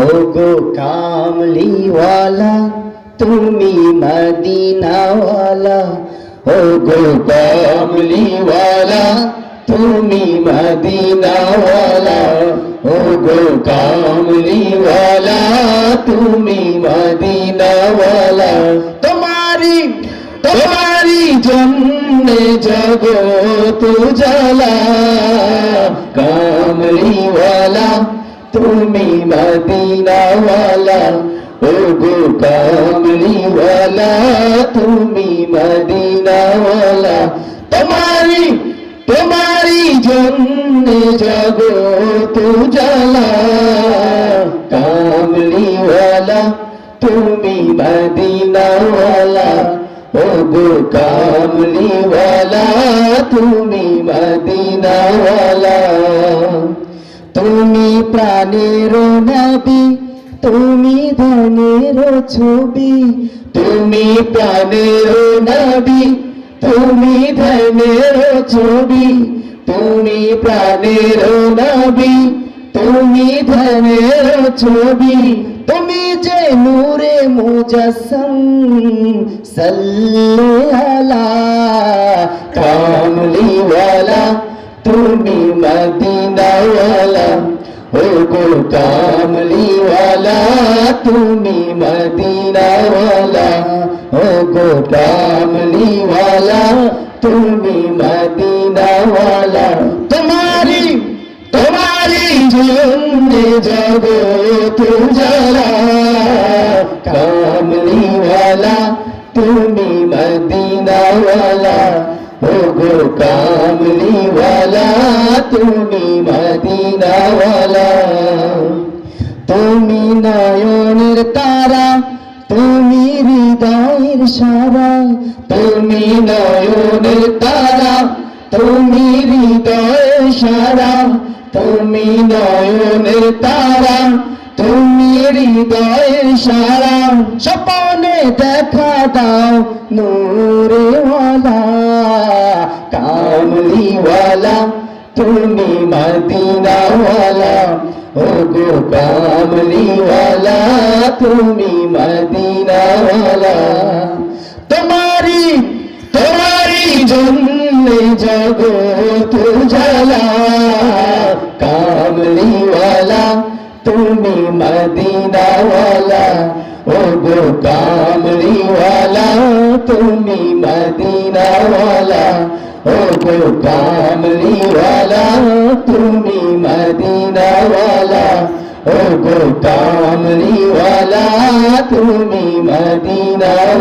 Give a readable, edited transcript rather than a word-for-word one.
ওগো কামলিওয়ালা তুমি মদিনাওয়ালা, ওগো কামলিওয়ালা তুমি মদিনাওয়ালা, ওগো কামলিওয়ালা তুমি মদিনাওয়ালা। তোমারি জন্যে জগত জ্বালা, কামলিওয়ালা তুমি মদিনাওয়ালা, ওগো কামলিওয়ালা তুমি মদিনাওয়ালা। তোমারি জন্যে জগত জ্বালা, কামলিওয়ালা তুমি মদিনাওয়ালা, ওগো কামলিওয়ালা তুমি মদিনাওয়ালা। তুমি প্রাণের নবী, তুমি ধনের ছবি, তুমি প্রাণের নবী, তুমি ধনের ছবি, তুমি প্রাণের নবী, তুমি ধনের ছবি, তুমি যে নূরে মুজাসসম সাল্লি আলা, কামলিওয়ালা তুমি মদিনাওয়ালা, ওগো কামলিওয়ালা তুমি মদিনাওয়ালা, ওগো কামলিওয়ালা তুমি মদিনাওয়ালা। তোমারি জন্যে জগত জ্বালা, কামলিওয়ালা তুমি মদিনাওয়ালা, ওগো কামলিওয়ালা তুমি মদিনাওয়ালা। তুমি নয়নের তারা, তুমি হৃদয়ের সারা, তুমি নয়নের তারা, তুমি হৃদয়ের সারা, তুমি নয়নের তারা, তুমি হৃদয়ের সারা। স্বপ্নে দেখা দাও নূরেওয়ালা, কামলিওয়ালা তুমি মদিনাওয়ালা, ওগো কামলিওয়ালা তুমি মদিনাওয়ালা। তোমারি জন্যে জগত জ্বালা, কামলিওয়ালা তুমি মদিনাওয়ালা, ওগো কামলিওয়ালা তুমি মদিনাওয়ালা, ওগো কামলিওয়ালা তুমি মদিনাওয়ালা, ওগো কামলিওয়ালা তুমি মদিনাওয়ালা।